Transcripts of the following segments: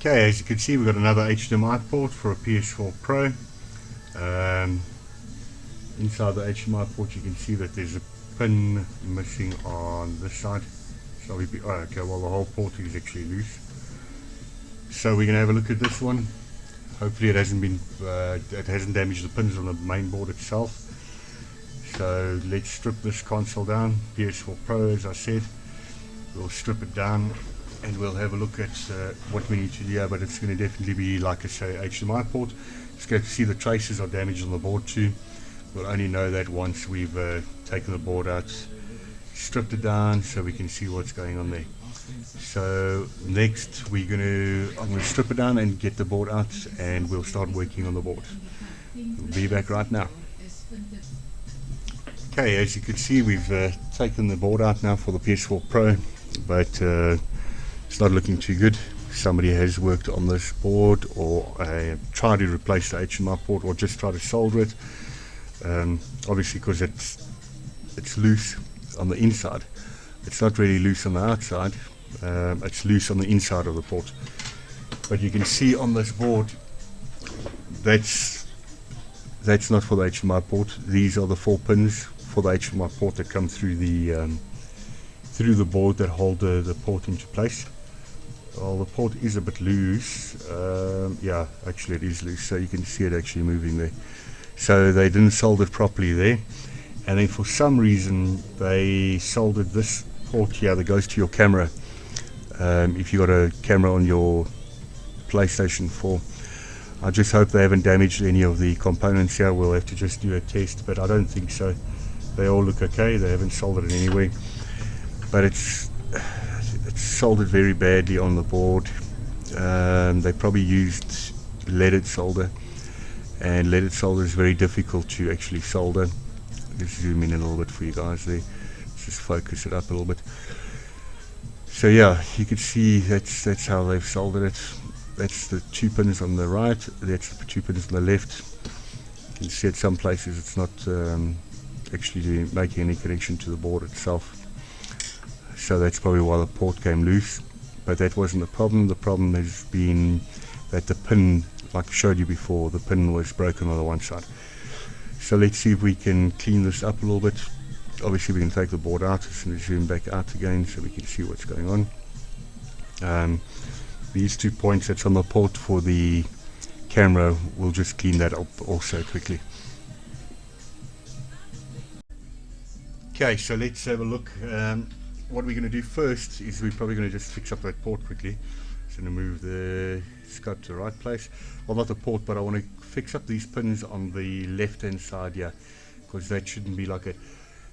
Okay, as you can see, we've got another HDMI port for a PS4 Pro. Inside the HDMI port you can see that there's a pin missing on this side. So okay, well, the whole port is actually loose. So we're going to have a look at this one. Hopefully it hasn't damaged the pins on the main board itself. So let's strip this console down. PS4 Pro, as I said. We'll strip it down and we'll have a look at what we need to do here, but it's going to definitely be, like I say, HDMI port. It's going to see the traces are damaged on the board too. We'll only know that once we've taken the board out, stripped it down, so we can see what's going on there. So next I'm going to strip it down and get the board out, and we'll start working on the board. We'll be back right now. Okay, as you can see, we've taken the board out now for the PS4 Pro, but it's not looking too good. Somebody has worked on this board or tried to replace the HDMI port or just try to solder it. Obviously, because it's loose on the inside. It's not really loose on the outside. It's loose on the inside of the port. But you can see on this board, that's not for the HDMI port. These are the 4 pins for the HDMI port that come through the board that hold the port into place. Well, the port is a bit loose. Yeah, actually it is loose, so you can see it actually moving there. So they didn't solder it properly there, and then for some reason they soldered this port here that goes to your camera. If you got a camera on your PlayStation 4, I just hope they haven't damaged any of the components here. We'll have to just do a test, but I don't think so. They all look okay. They haven't soldered it anyway, but it's soldered very badly on the board. They probably used leaded solder, and leaded solder is very difficult to actually solder. Just zoom in a little bit for you guys there. Let's just focus it up a little bit. So yeah, you can see that's how they've soldered it. That's the 2 pins on the right, that's the 2 pins on the left. You can see at some places it's not actually making any connection to the board itself. So that's probably why the port came loose, but that wasn't the problem. The problem has been that the pin, like I showed you before, the pin was broken on the one side. So let's see if we can clean this up a little bit. Obviously we can take the board out. Just going to zoom back out again so we can see what's going on. These 2 points that's on the port for the camera, we'll just clean that up also quickly. Okay, so let's have a look. What we're going to do first is we're probably going to just fix up that port quickly. So I'm going to move the scope to the right place. Well, not the port, but I want to fix up these pins on the left hand side here, because that shouldn't be like it.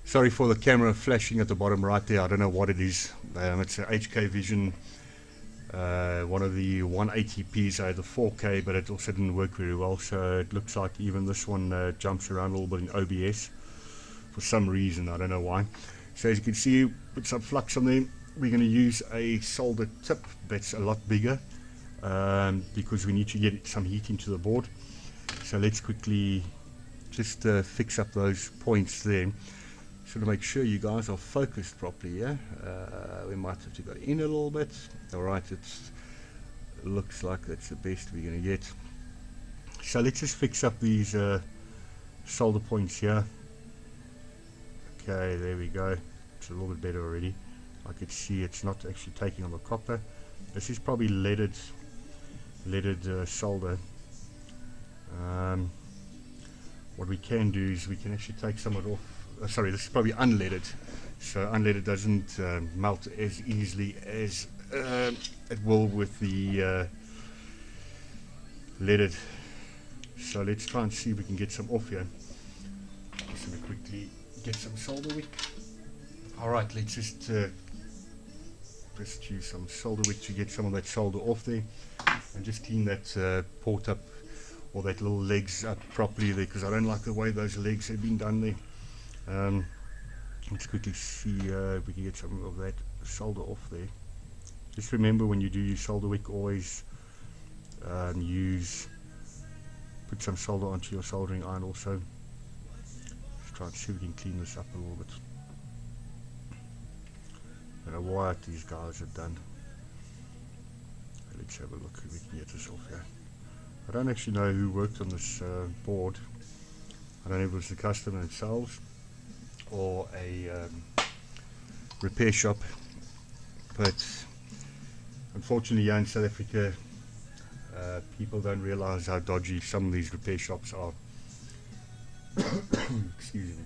Sorry for the camera flashing at the bottom right there. I don't know what it is. It's an HK Vision, one of the 180p's. I had the 4K, but it also didn't work very well, so it looks like even this one jumps around a little bit in OBS for some reason. I don't know why. So as you can see, put some flux on there. We're going to use a solder tip that's a lot bigger, because we need to get some heat into the board. So let's quickly just fix up those points there. So to make sure you guys are focused properly, yeah? We might have to go in a little bit. Alright, it looks like that's the best we're going to get. So let's just fix up these solder points here. Okay, there we go. It's a little bit better already. I could see it's not actually taking on the copper. This is probably leaded solder. What we can do is we can actually take some of it off. Sorry, this is probably unleaded. So unleaded doesn't melt as easily as it will with the leaded. So let's try and see if we can get some off here. Just going to quickly get some solder wick. Alright, let's just use some solder wick to get some of that solder off there, and just clean that port up, or that little legs up properly there, because I don't like the way those legs have been done there. Let's quickly see if we can get some of that solder off there. Just remember, when you do use solder wick, always put some solder onto your soldering iron also. Let's try and see if we can clean this up a little bit. I don't know what these guys have done. Let's let's have a look if we can get this off here. I don't actually know who worked on this board. I don't know if it was the customer themselves or a repair shop, but unfortunately here in South Africa people don't realize how dodgy some of these repair shops are. Excuse me.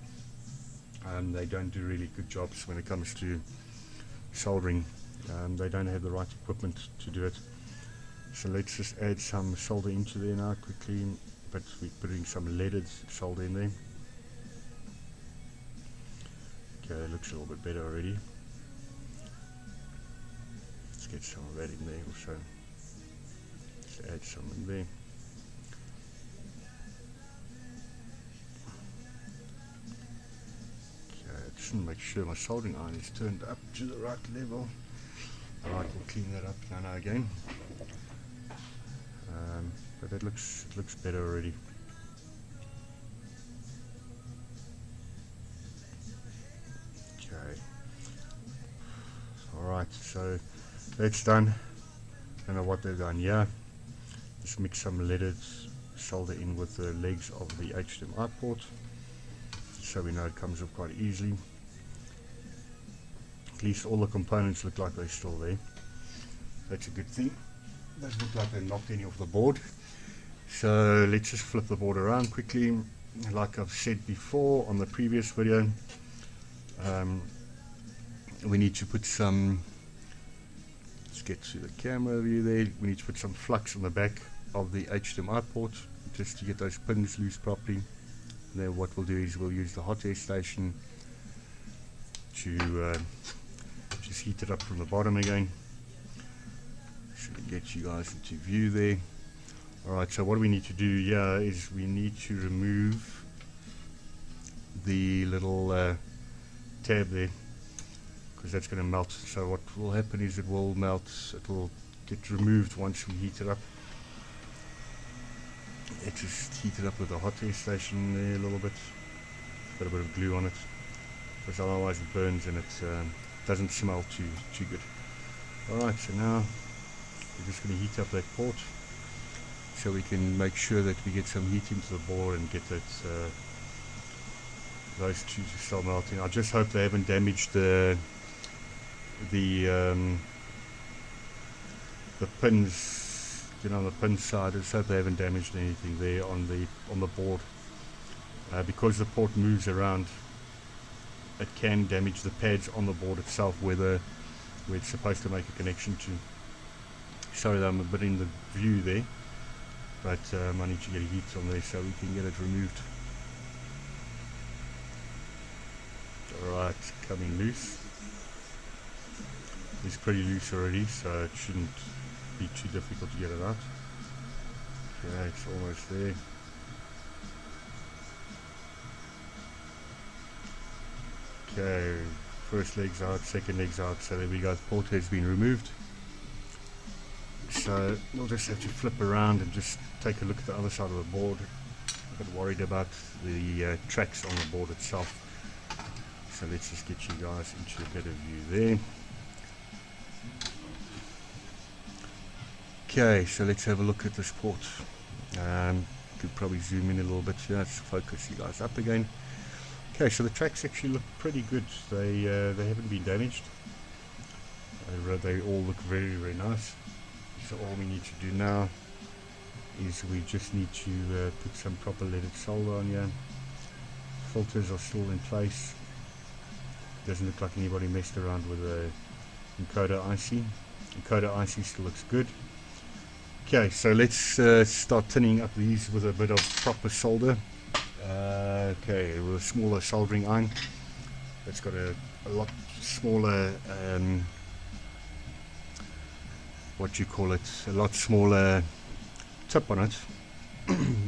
They don't do really good jobs when it comes to soldering. They don't have the right equipment to do it. So let's just add some solder into there now quickly, but we're putting some leaded solder in there. Okay, it looks a little bit better already. Let's get some of that in there also. Let's add some in there. Just make sure my soldering iron is turned up to the right level. Alright, we'll clean that up now and again. But it looks better already. Okay. Alright, so that's done. I don't know what they've done here. Just mix some leaded solder in with the legs of the HDMI port, so we know it comes up quite easily. At least all the components look like they're still there. That's a good thing. Doesn't look like they knocked any off the board. So let's just flip the board around quickly. Like I've said before on the previous video, we need to put some, let's get to the camera view there, we need to put some flux on the back of the HDMI port just to get those pins loose properly. And then what we'll do is we'll use the hot air station to just heat it up from the bottom again. Should get you guys into view there. Alright, so what we need to do here is we need to remove the little tab there, because that's going to melt. So what will happen is it will melt, it will get removed once we heat it up. Let's just heat it up with the hot air station there a little bit. Got a bit of glue on it, because otherwise it burns and it doesn't smell too good. Alright, so now we're just going to heat up that port so we can make sure that we get some heat into the board and get that those two to start melting. I just hope they haven't damaged the pins, you know, on the pin side. I just hope they haven't damaged anything there on the board, because the port moves around. It can damage the pads on the board itself where it's supposed to make a connection to. Sorry that I'm a bit in the view there, but I need to get a heat on there so we can get it removed. Alright, coming loose. It's pretty loose already, so it shouldn't be too difficult to get it out. Okay, it's almost there. Okay, first leg's out, second leg's out, so there we go, the port has been removed. So we'll just have to flip around and just take a look at the other side of the board. I'm a bit worried about the tracks on the board itself, so let's just get you guys into a better view there. Okay, so let's have a look at this port. Could probably zoom in a little bit here, let's focus you guys up again. Okay, so the tracks actually look pretty good. They haven't been damaged. They all look very, very nice. So all we need to do now is we just need to put some proper leaded solder on here. Filters are still in place. Doesn't look like anybody messed around with a encoder IC. Encoder IC still looks good. Okay, so let's start tinning up these with a bit of proper solder. Okay, with a smaller soldering iron. It's got a lot smaller, what you call it, a lot smaller tip on it.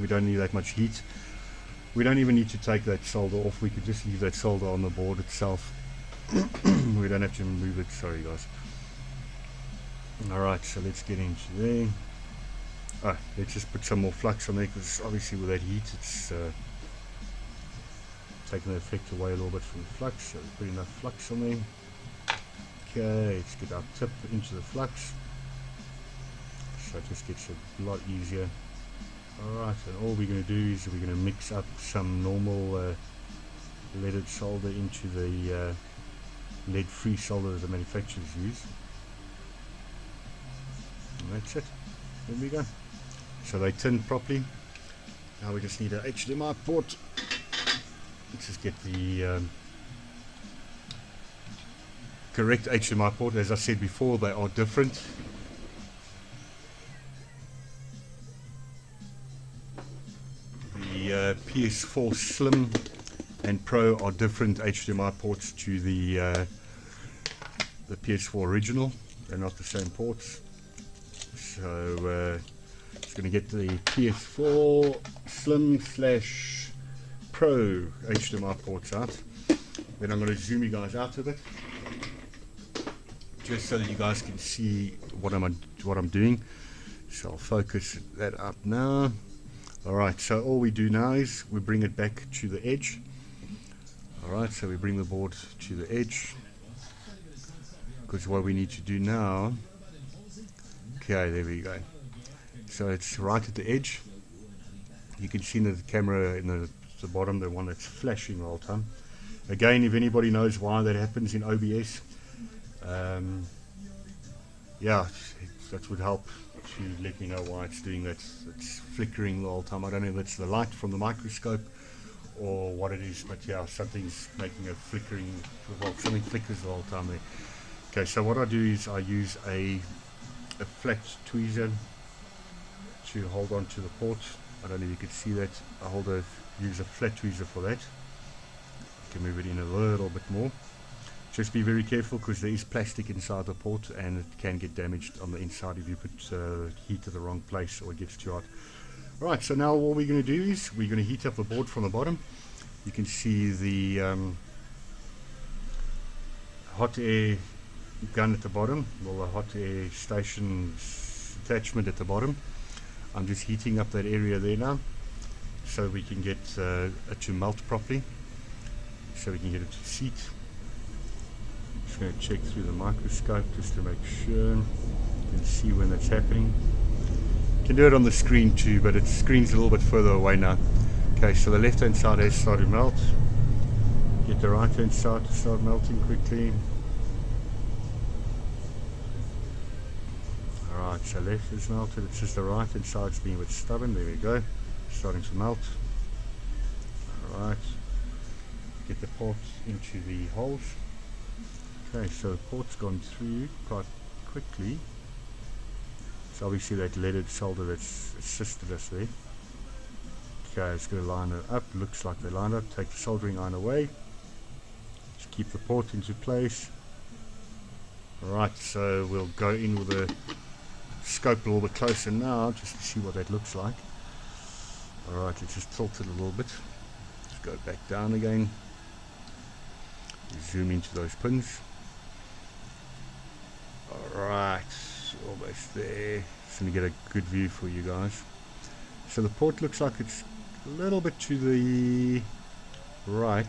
We don't need that much heat. We don't even need to take that solder off. We could just leave that solder on the board itself. We don't have to remove it. Sorry guys. Alright, so let's get into there. Let's just put some more flux on there, because obviously with that heat it's taking the effect away a little bit from the flux. So put enough flux on there. Okay, let's get our tip into the flux. so it just gets a lot easier. Alright, and all we're going to do is we're going to mix up some normal leaded solder into the lead-free solder that the manufacturers use. And that's it. There we go. So they tin properly. Now we just need an HDMI port. Let's just get the correct HDMI port. As I said before, they are different. The PS4 Slim and Pro are different HDMI ports to the PS4 original. They're not the same ports. So it's going to get the PS4 Slim / Pro HDMI ports out. Then I'm going to zoom you guys out a bit, just so that you guys can see what I'm doing. So I'll focus that up now. Alright, so all we do now is we bring it back to the edge. Alright, so we bring the board to the edge, because what we need to do now, okay, there we go. So it's right at the edge. You can see the camera in the bottom, the one that's flashing the whole time. Again, if anybody knows why that happens in OBS, yeah, that would help to let me know why it's doing that. It's flickering the whole time. I don't know if it's the light from the microscope or what it is, but yeah, something's making a flickering, well, something flickers the whole time there. Okay, so what I do is I use a flat tweezer to hold on to the port. I don't know if you can see that. Use a flat tweezer for that. I can move it in a little bit more. Just be very careful, because there is plastic inside the port and it can get damaged on the inside if you put heat to the wrong place or it gets too hot. Right, so now what we're going to do is we're going to heat up the board from the bottom. You can see the hot air gun at the bottom, well, the hot air station attachment at the bottom. I'm just heating up that area there now, so we can get it to melt properly, so we can get it to seat. Just going to check through the microscope just to make sure you can see when that's happening. You can do it on the screen too, but the screen's a little bit further away now. Okay, so the left hand side has started to melt. Get the right hand side to start melting quickly. Alright, so left is melted, it's just the right hand side's being a bit stubborn. There we go, starting to melt. Alright, get the port into the holes. Okay, so the port's gone through quite quickly. So obviously that leaded solder that's assisted us there. Okay, it's going to line it up. Looks like they lined up. Take the soldering iron away. Just keep the port into place. Alright, so we'll go in with the scope a little bit closer now, just to see what that looks like. Alright, let's just tilt it a little bit. Let's go back down again. Zoom into those pins. Alright, almost there. Just going to get a good view for you guys. So the port looks like it's a little bit to the right.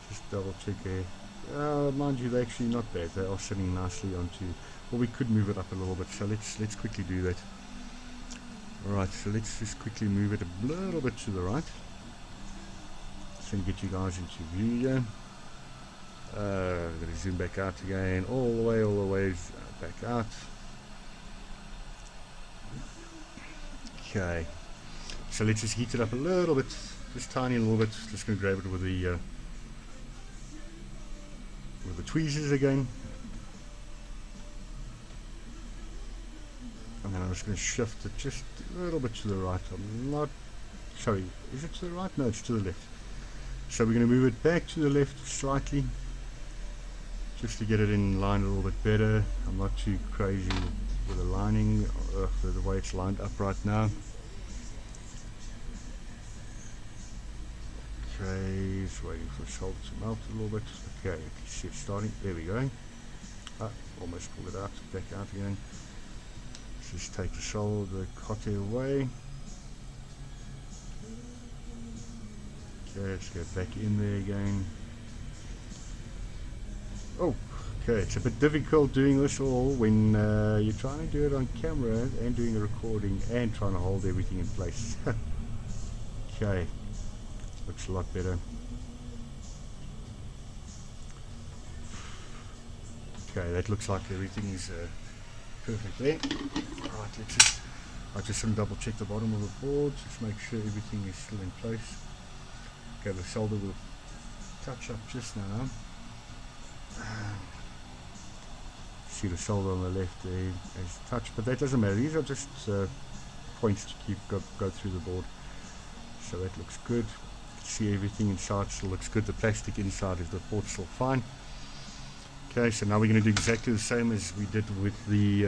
Just double check there. Mind you, they're actually not bad. They are sitting nicely onto. Well, we could move it up a little bit. So let's quickly do that. Alright, so let's just quickly move it a little bit to the right. Just going to get you guys into view here. I'm going to zoom back out again, all the way back out. Okay, so let's just heat it up a little bit, just tiny a little bit. Just going to grab it with the tweezers again, and then I'm just going to shift it just a little bit to the right. I'm not, sorry, is it to the right? No, it's to the left. So we're going to move it back to the left slightly, just to get it in line a little bit better. I'm not too crazy with the lining, the way it's lined up right now. Okay, just waiting for the solder to melt a little bit. Okay, you can see it starting. There we go. Almost pulled it out, back out again. Let's just take the solder, the hot air away. Okay, let's go back in there again. Oh, Okay, it's a bit difficult doing this all when you're trying to do it on camera and doing a recording and trying to hold everything in place. Okay, looks a lot better. Okay, that looks like everything is perfect there. Alright, I just want to double check the bottom of the board, just make sure everything is still in place. Okay, the solder will touch up just now. See the solder on the left there is touched, but that doesn't matter. These are just points to go through the board. So that looks good. See everything inside still looks good. The plastic inside is the port still fine. Okay, so now we're going to do exactly the same as we did with the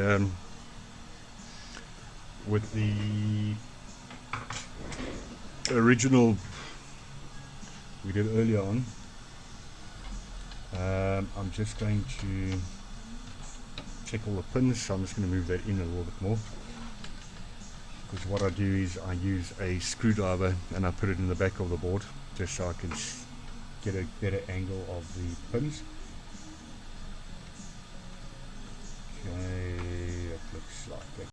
original we did earlier on. I'm just going to check all the pins, so I'm just going to move that in a little bit more, because what I do is I use a screwdriver and I put it in the back of the board just so I can get a better angle of the pins. Okay, that looks like that.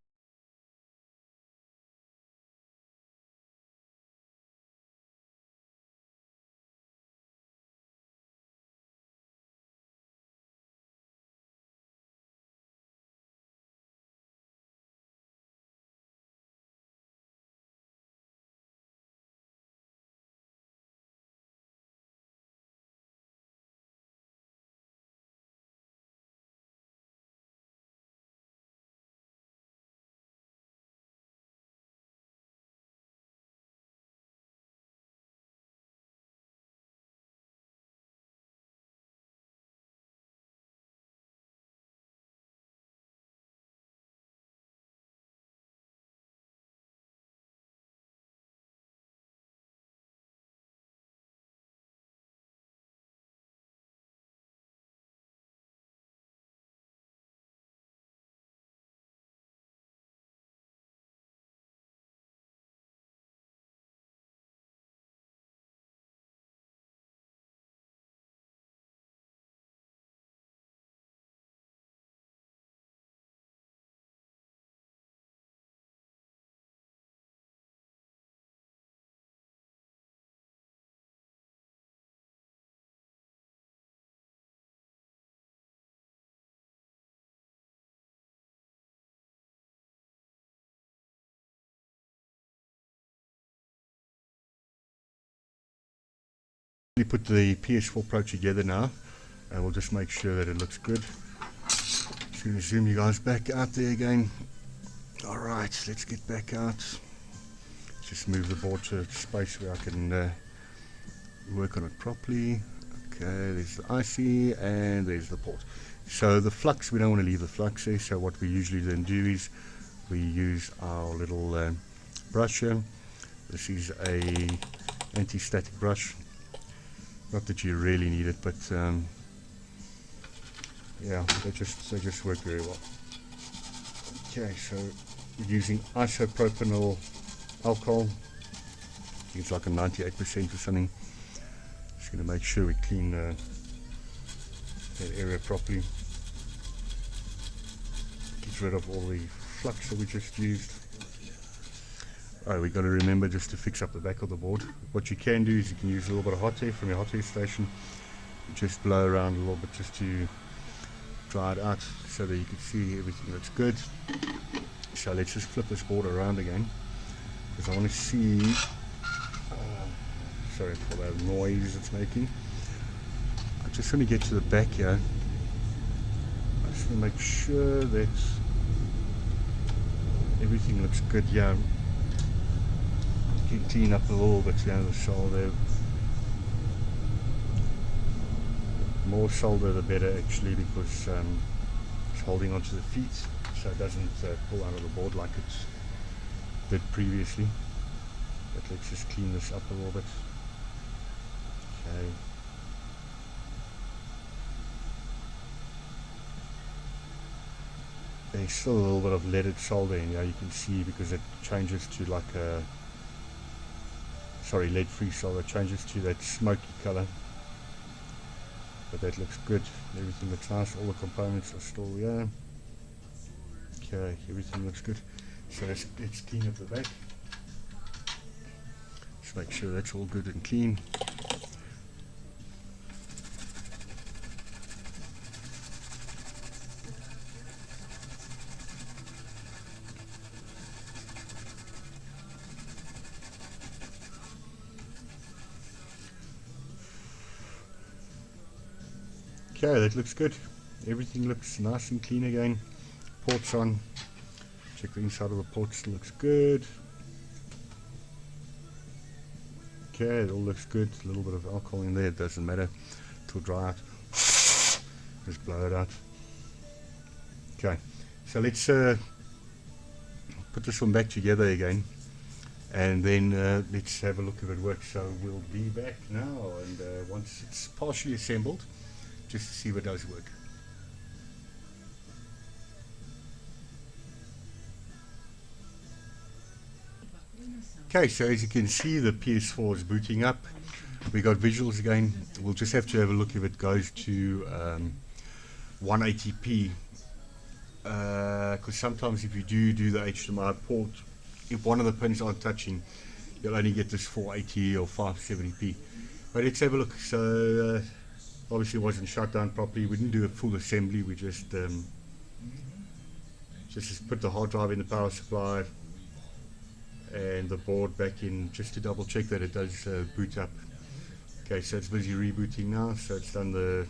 We put the PS4 Pro together now, and we'll just make sure that it looks good. Just going to zoom you guys back out there again. Alright, let's get back out. Just move the board to a space where I can work on it properly. Okay, there's the IC and there's the port. So the flux, we don't want to leave the flux there, so what we usually then do is we use our little brush here. This is a anti-static brush. Not that you really need it, but yeah, they just work very well. Okay, so we're using isopropanol alcohol. I think it's like a 98% or something. Just going to make sure we clean that area properly. Get rid of all the flux that we just used. Oh, we got to remember just to fix up the back of the board. What you can do is you can use a little bit of hot air from your hot air station. Just blow around a little bit just to dry it out so that you can see everything looks good. So let's just flip this board around again, because I want to see, sorry for that noise it's making. I just want to get to the back here. I just want to make sure that everything looks good. Yeah, you can clean up a little bit down the shoulder. More shoulder the better actually, because it's holding onto the feet so it doesn't pull out of the board like it did previously. But let's just clean this up a little bit. Okay. There's still a little bit of leaded solder in here, you can see, because it changes to like a, sorry, lead free solder, changes to that smoky color. but that looks good. Everything looks nice. All the components are still here. Okay, everything looks good. So let's clean up the back. Just make sure that's all good and clean. Okay, that looks good. Everything looks nice and clean again. Ports on. Check the inside of the port, still looks good. Okay, it all looks good. A little bit of alcohol in there, it doesn't matter. It will dry out. Just blow it out. Okay, so let's put this one back together again, and then let's have a look if it works. So we'll be back now, and once it's partially assembled, just to see if it does work. Okay, so as you can see, the PS4 is booting up. We got visuals again. We'll just have to have a look if it goes to 180p, because sometimes if you do the HDMI port, if one of the pins aren't touching, you'll only get this 480 or 570p. But let's have a look. So obviously it wasn't shut down properly. We didn't do a full assembly. We just put the hard drive in the power supply and the board back in, just to double check that it does boot up. Okay, so it's busy rebooting now. So it's done the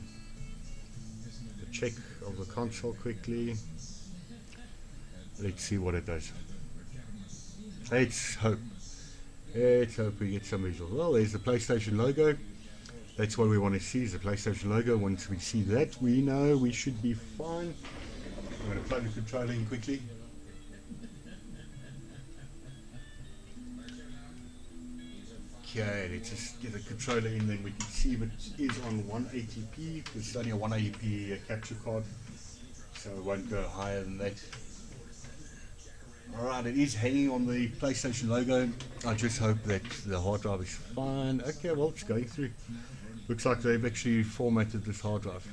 check of the console quickly. Let's see what it does. Let's hope we get some visuals. Well, there's the PlayStation logo. That's what we want to see, is the PlayStation logo. Once we see that, we know we should be fine. I'm going to plug the controller in quickly. Okay, let's just get the controller in, then we can see if it is on 180p, because it's only a 180p capture card, so it won't go higher than that. Alright, it is hanging on the PlayStation logo. I just hope that the hard drive is fine. Okay, well, it's going through. Looks like they've actually formatted this hard drive,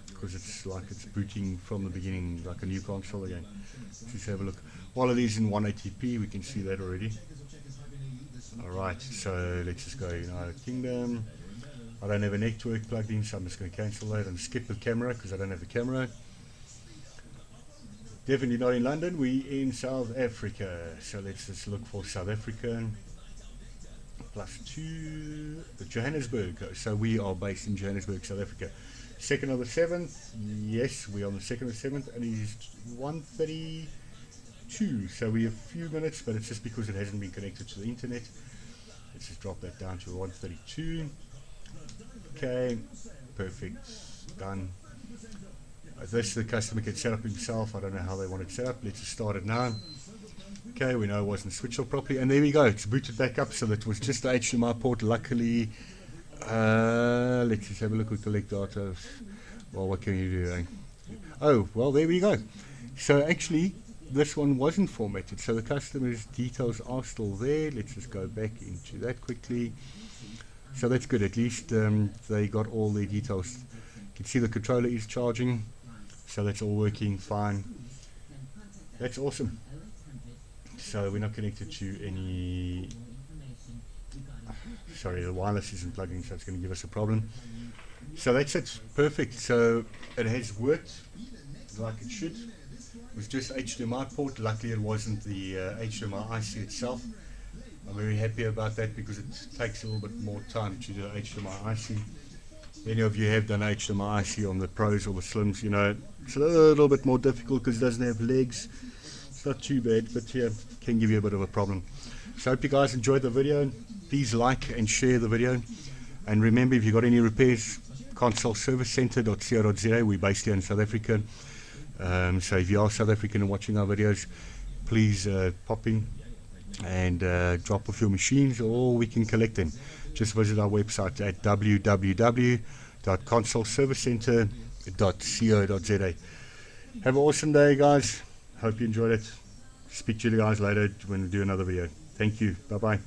because it's like it's booting from the beginning, like a new console again. Let's just have a look. While it is in 180p, we can see that already. Alright, so let's just go United Kingdom. I don't have a network plugged in, so I'm just going to cancel that and skip the camera, because I don't have the camera. Definitely not in London, we in South Africa. So let's just look for South Africa. +2, Johannesburg. So we are based in Johannesburg, South Africa. 2nd of the 7th, yes, we're on the 2nd of the 7th, and it's 1:32. So we're a few minutes, but it's just because it hasn't been connected to the internet. Let's just drop that down to 1:32. Okay, perfect, done. This the customer can set up himself. I don't know how they want it set up. Let's just start it now. Okay, we know it wasn't switched off properly, and there we go. It's booted back up. So that was just the HDMI port. Luckily, let's just have a look at collect data. Well, what can you do? Eh? Oh, well, there we go. So actually, this one wasn't formatted. So the customer's details are still there. Let's just go back into that quickly. So that's good. At least they got all their details. You can see the controller is charging. So that's all working fine. That's awesome. So we're not connected to any, sorry, the wireless isn't plugging, so it's going to give us a problem. So that's it, perfect. So it has worked like it should. It was just HDMI port. Luckily it wasn't the HDMI IC itself. I'm very happy about that, because it takes a little bit more time to do HDMI IC. Any of you have done HDMI IC on the Pros or the Slims, you know, it's a little bit more difficult because it doesn't have legs. It's not too bad, but yeah, can give you a bit of a problem. So I hope you guys enjoyed the video. Please like and share the video. And remember, if you've got any repairs, consoleservicecenter.co.za. We're based here in South Africa. So if you are South African and watching our videos, please pop in and drop off your machines, or we can collect them. Just visit our website at www.consoleservicecenter.co.za. Have an awesome day, guys. Hope you enjoyed it. Speak to you guys later when we do another video. Thank you. Bye bye.